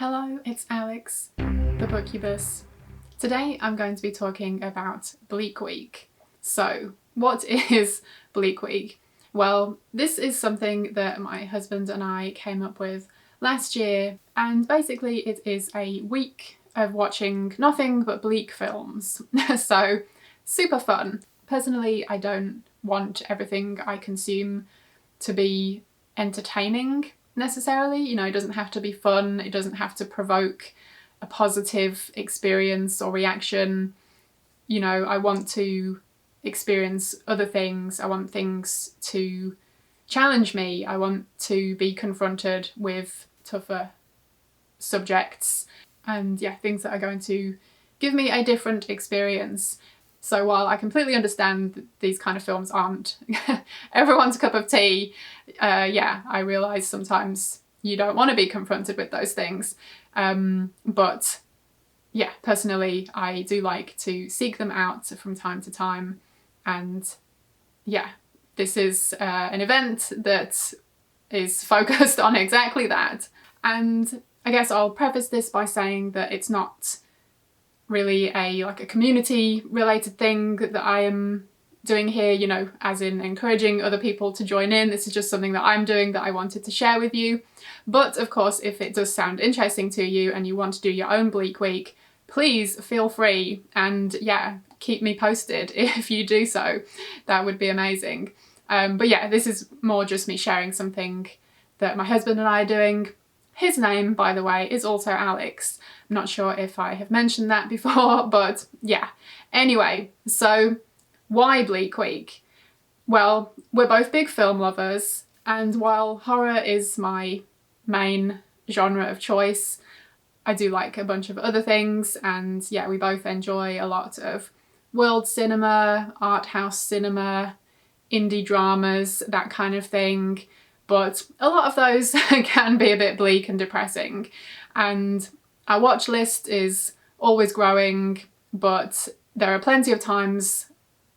Hello, it's Alex, the Bookubus. Today I'm going to be talking about Bleak Week. So, what is Bleak Week? Well, this is something that my husband and I came up with last year, and basically it is a week of watching nothing but bleak films. So, super fun. Personally, I don't want everything I consume to be entertaining necessarily. You know, it doesn't have to be fun, it doesn't have to provoke a positive experience or reaction. You know, I want to experience other things, I want things to challenge me, I want to be confronted with tougher subjects and things that are going to give me a different experience. So while I completely understand that these kind of films aren't everyone's cup of tea, I realise sometimes you don't want to be confronted with those things. But yeah, personally, I do like to seek them out from time to time. And yeah, this is an event that is focused on exactly that. And I guess I'll preface this by saying that it's not really a community related thing that I am doing here, you know, as in encouraging other people to join in. This is just something that I'm doing that I wanted to share with you. But of course, if it does sound interesting to you and you want to do your own Bleak Week, please feel free and keep me posted if you do so. That would be amazing. But yeah, this is more just me sharing something that my husband and I are doing. His name, by the way, is also Alex. I'm not sure if I have mentioned that before, but yeah. Anyway, so why Bleak Week? Well, we're both big film lovers, and while horror is my main genre of choice, I do like a bunch of other things, and yeah, we both enjoy a lot of world cinema, art house cinema, indie dramas, that kind of thing. But a lot of those can be a bit bleak and depressing. And our watch list is always growing, but there are plenty of times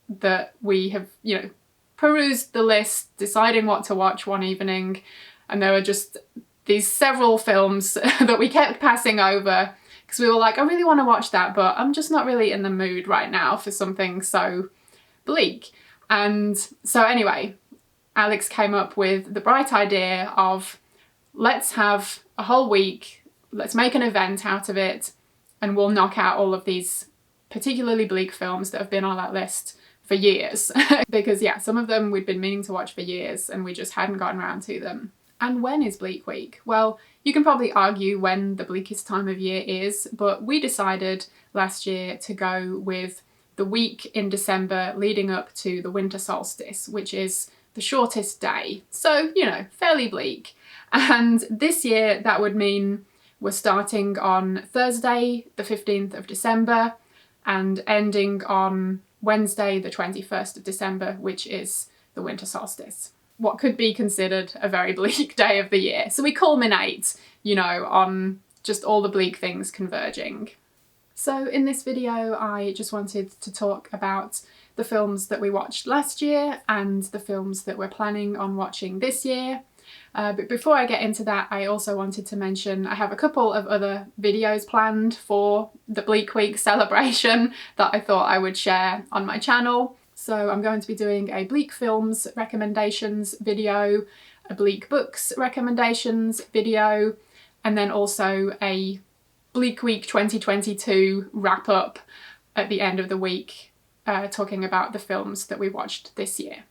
that we have, you know, perused the list, deciding what to watch one evening, and there were just these several films that we kept passing over because we were like, I really want to watch that, but I'm just not really in the mood right now for something so bleak. And so anyway, Alex came up with the bright idea of, let's have a whole week, let's make an event out of it, and we'll knock out all of these particularly bleak films that have been on that list for years. Because yeah, some of them we'd been meaning to watch for years and we just hadn't gotten around to them. And when is Bleak Week? Well, you can probably argue when the bleakest time of year is, but we decided last year to go with the week in December leading up to the winter solstice, which is the shortest day. So, you know, fairly bleak. And this year that would mean we're starting on Thursday, the 15th of December, and ending on Wednesday, the 21st of December, which is the winter solstice. What could be considered a very bleak day of the year. So we culminate, you know, on just all the bleak things converging. So in this video, I just wanted to talk about the films that we watched last year and the films that we're planning on watching this year. But before I get into that, I also wanted to mention I have a couple of other videos planned for the Bleak Week celebration that I thought I would share on my channel. So I'm going to be doing a Bleak Films recommendations video, a Bleak Books recommendations video, and then also a Bleak Week 2022 wrap up at the end of the week, talking about the films that we watched this year.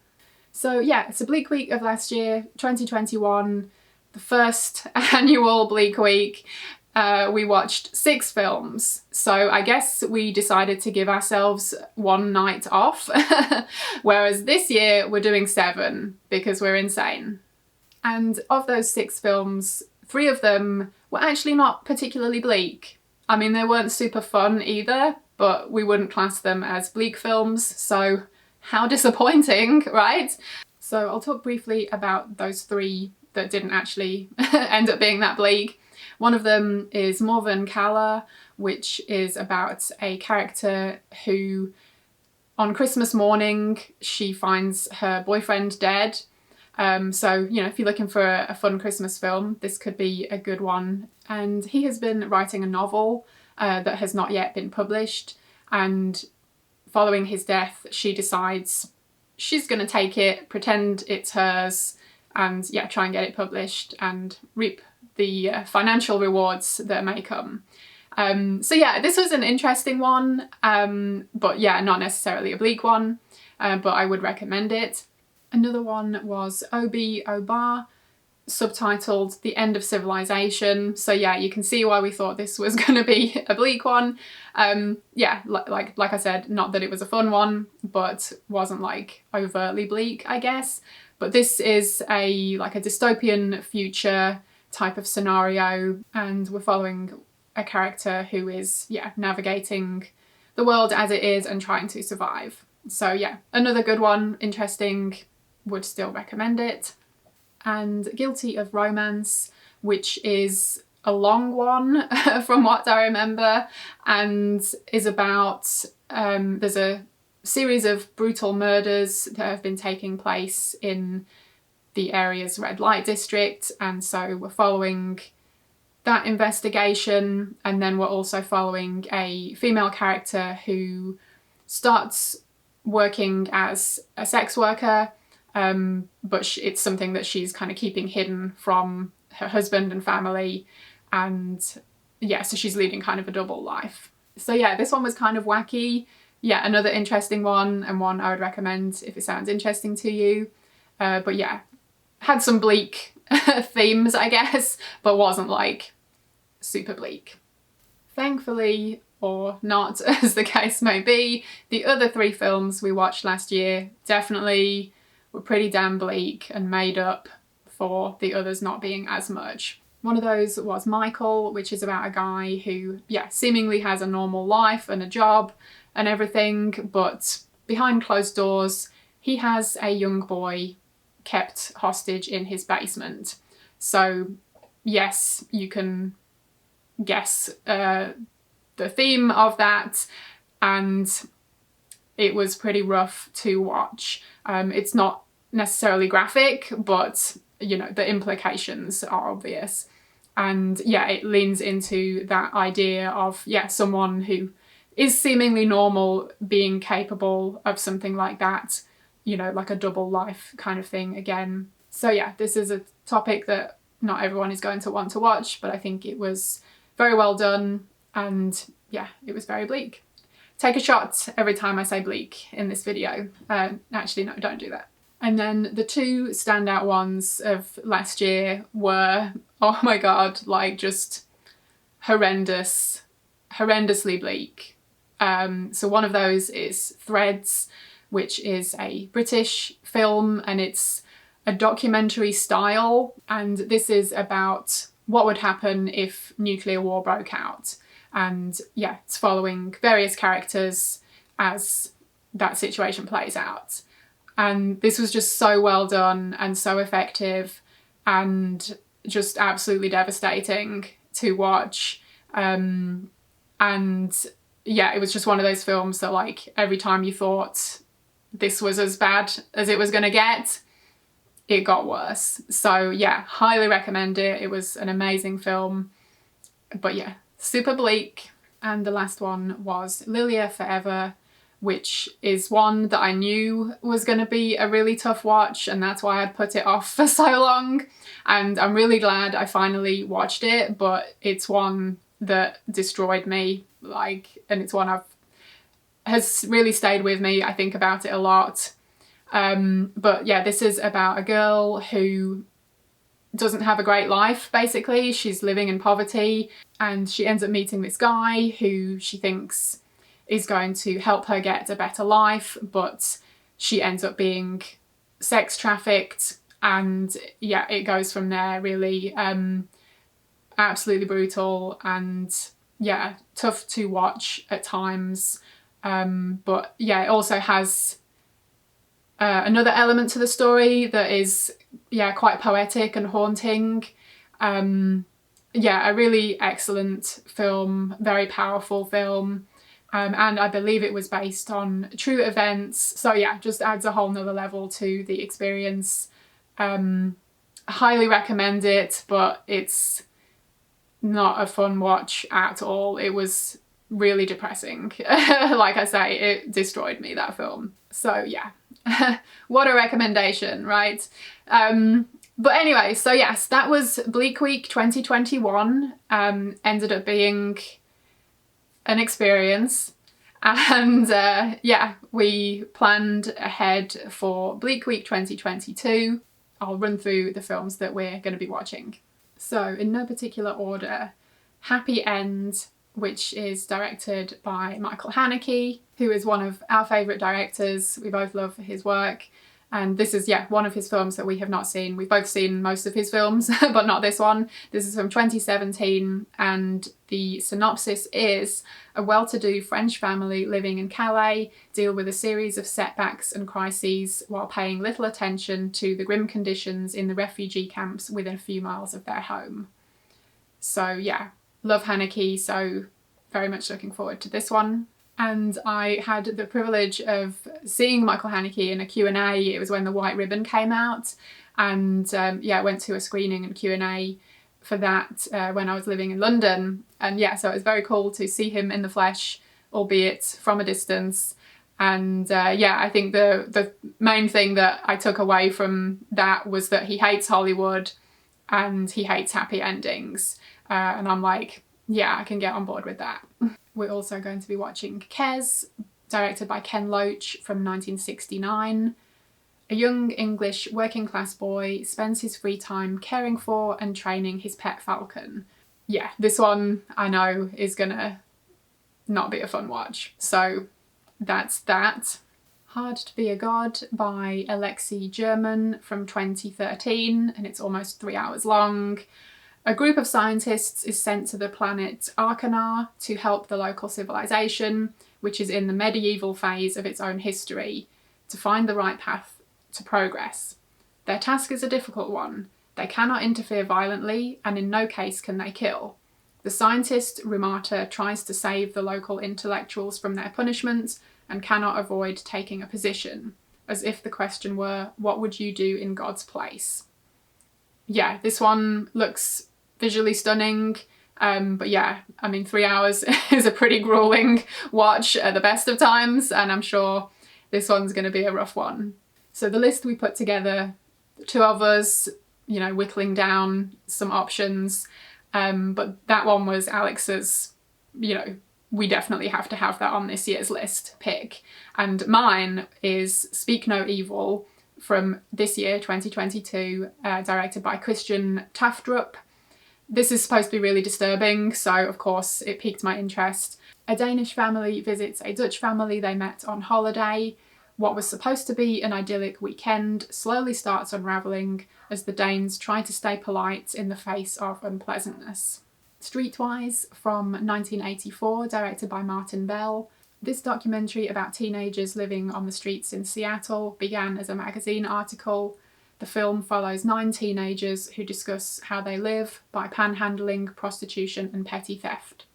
So yeah, it's a Bleak Week of last year, 2021, the first annual Bleak Week. We watched 6 films, so I guess we decided to give ourselves one night off, whereas this year we're doing 7 because we're insane. And of those 6 films, 3 of them were actually not particularly bleak. I mean, they weren't super fun either, but we wouldn't class them as bleak films, so how disappointing, right? So I'll talk briefly about those 3 that didn't actually end up being that bleak. One of them is Morven Kala, which is about a character who, on Christmas morning, she finds her boyfriend dead. So, you know, if you're looking for a fun Christmas film, this could be a good one. and he has been writing a novel that has not yet been published, and following his death she decides she's going to take it, pretend it's hers, and yeah, try and get it published and reap the financial rewards that may come. So yeah, this was an interesting one, but yeah, not necessarily a bleak one, but I would recommend it. Another one was Obi Oba, subtitled The End of Civilization. So yeah, you can see why we thought this was going to be a bleak one. Yeah, like I said, not that it was a fun one, but wasn't like overtly bleak, I guess. But this is like a dystopian future type of scenario, and we're following a character who is, yeah, navigating the world as it is and trying to survive. So yeah, another good one, interesting, would still recommend it. And Guilty of Romance, which is a long one from what I remember, and is about, there's a series of brutal murders that have been taking place in the area's red light district, and so we're following that investigation, and then we're also following a female character who starts working as a sex worker, but it's something that she's kind of keeping hidden from her husband and family, and yeah, so she's leading kind of a double life. So yeah, this one was kind of wacky. Yeah, another interesting one, and one I would recommend if it sounds interesting to you. But yeah, had some bleak themes, I guess, but wasn't like super bleak. Thankfully, or not, as the case may be, the other 3 films we watched last year definitely were pretty damn bleak and made up for the others not being as much. One of those was Michael, which is about a guy who, yeah, seemingly has a normal life and a job and everything, but behind closed doors, he has a young boy kept hostage in his basement. So yes, you can guess the theme of that, and it was pretty rough to watch. It's not necessarily graphic, but you know, the implications are obvious. And yeah, it leans into that idea of, yeah, someone who is seemingly normal being capable of something like that, you know, like a double life kind of thing again. So yeah, this is a topic that not everyone is going to want to watch, but I think it was very well done, and yeah, it was very bleak. Take a shot every time I say bleak in this video. Actually, no, don't do that. And then the 2 standout ones of last year were, oh my god, like just horrendously bleak. So one of those is Threads, which is a British film, and it's a documentary style, and this is about what would happen if nuclear war broke out. And yeah, it's following various characters as that situation plays out. And this was just so well done and so effective and just absolutely devastating to watch. And yeah, it was just one of those films that like every time you thought this was as bad as it was going to get, it got worse. So yeah, highly recommend it. It was an amazing film, but yeah, super bleak. And the last one was Lilia Forever, which is one that I knew was going to be a really tough watch, and that's why I'd put it off for so long. And I'm really glad I finally watched it, but it's one that destroyed me, like, and it's one has really stayed with me. I think about it a lot. But yeah, this is about a girl who doesn't have a great life, basically. She's living in poverty, and she ends up meeting this guy who she thinks is going to help her get a better life, but she ends up being sex trafficked, and yeah, it goes from there, really. Absolutely brutal, and yeah, tough to watch at times. But yeah, it also has another element to the story that is, yeah, quite poetic and haunting. Yeah, a really excellent film, very powerful film. And I believe it was based on true events. So yeah, just adds a whole nother level to the experience. Highly recommend it, but it's not a fun watch at all. It was really depressing. Like I say, it destroyed me, that film. So yeah, what a recommendation, right? But anyway, so yes, that was Bleak Week 2021. Ended up being an experience. And yeah, we planned ahead for Bleak Week 2022. I'll run through the films that we're going to be watching. So in no particular order, Happy End, which is directed by Michael Haneke, who is one of our favourite directors. We both love his work. And this is, yeah, one of his films that we have not seen. We've both seen most of his films, but not this one. This is from 2017, and the synopsis is: a well-to-do French family living in Calais deal with a series of setbacks and crises while paying little attention to the grim conditions in the refugee camps within a few miles of their home. So yeah, love Haneke, so very much looking forward to this one. And I had the privilege of seeing Michael Haneke in a Q&A. It was when The White Ribbon came out, and yeah, I went to a screening and Q&A for that when I was living in London. And yeah, so it was very cool to see him in the flesh, albeit from a distance. And yeah, I think the main thing that I took away from that was that he hates Hollywood and he hates happy endings. And I'm like, yeah, I can get on board with that. We're also going to be watching Kes, directed by Ken Loach, from 1969. A young English working class boy spends his free time caring for and training his pet falcon. Yeah, this one I know is gonna not be a fun watch, so that's that. Hard to Be a God by Alexei German from 2013, and it's almost 3 hours long. A group of scientists is sent to the planet Arcanar to help the local civilization, which is in the medieval phase of its own history, to find the right path to progress. Their task is a difficult one. They cannot interfere violently, and in no case can they kill. The scientist, Rumata, tries to save the local intellectuals from their punishment and cannot avoid taking a position, as if the question were, what would you do in God's place? Yeah, this one looks visually stunning, but yeah, I mean, 3 hours is a pretty grueling watch at the best of times, and I'm sure this one's going to be a rough one. So the list we put together, the two of us, you know, whittling down some options, but that one was Alex's, you know, we definitely have to have that on this year's list pick. And mine is Speak No Evil from this year, 2022, directed by Christian Taftrup. This is supposed to be really disturbing, so of course it piqued my interest. A Danish family visits a Dutch family they met on holiday. What was supposed to be an idyllic weekend slowly starts unravelling as the Danes try to stay polite in the face of unpleasantness. Streetwise from 1984, directed by Martin Bell. This documentary about teenagers living on the streets in Seattle began as a magazine article. The film follows 9 teenagers who discuss how they live by panhandling, prostitution and petty theft.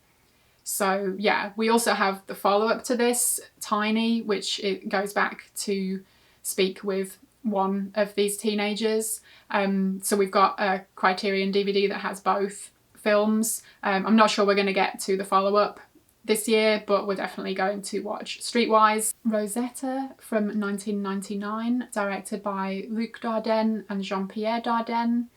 So yeah, we also have the follow-up to this, Tiny, which it goes back to speak with one of these teenagers. So we've got a Criterion DVD that has both films. I'm not sure we're going to get to the follow-up this year, but we're definitely going to watch Streetwise. Rosetta from 1999, directed by Luc Dardenne and Jean-Pierre Dardenne.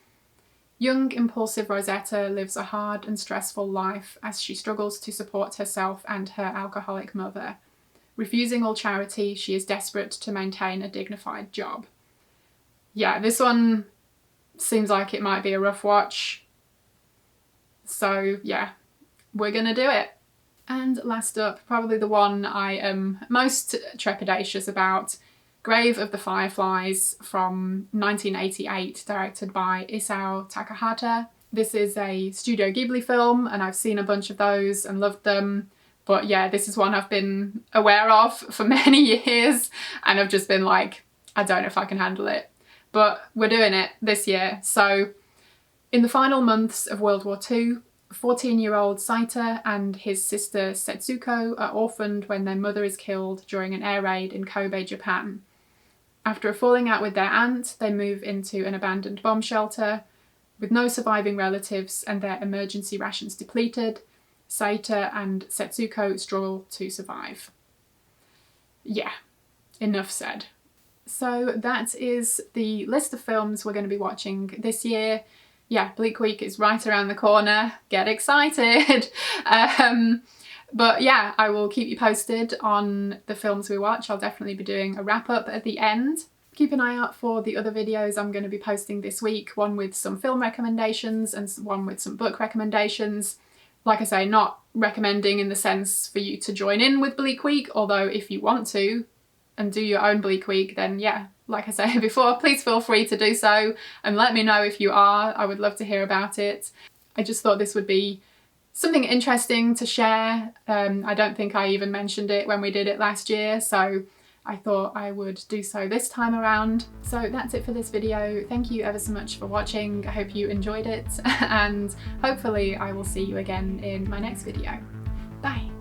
Young, impulsive Rosetta lives a hard and stressful life as she struggles to support herself and her alcoholic mother. Refusing all charity, she is desperate to maintain a dignified job. Yeah, this one seems like it might be a rough watch. So yeah, we're gonna do it. And last up, probably the one I am most trepidatious about, Grave of the Fireflies from 1988, directed by Isao Takahata. This is a Studio Ghibli film, and I've seen a bunch of those and loved them. But yeah, this is one I've been aware of for many years, and I've just been like, I don't know if I can handle it. But we're doing it this year. So in the final months of World War II, 14-year-old Saita and his sister Setsuko are orphaned when their mother is killed during an air raid in Kobe, Japan. After a falling out with their aunt, they move into an abandoned bomb shelter. With no surviving relatives and their emergency rations depleted, Saita and Setsuko struggle to survive. Yeah, enough said. So that is the list of films we're going to be watching this year. Yeah, Bleak Week is right around the corner. Get excited! But yeah, I will keep you posted on the films we watch. I'll definitely be doing a wrap up at the end. Keep an eye out for the other videos I'm going to be posting this week, one with some film recommendations and one with some book recommendations. Like I say, not recommending in the sense for you to join in with Bleak Week, although if you want to and do your own Bleak Week, then yeah, like I said before, please feel free to do so and let me know if you are. I would love to hear about it. I just thought this would be something interesting to share. I don't think I even mentioned it when we did it last year, so I thought I would do so this time around. So that's it for this video. Thank you ever so much for watching. I hope you enjoyed it and hopefully I will see you again in my next video. Bye!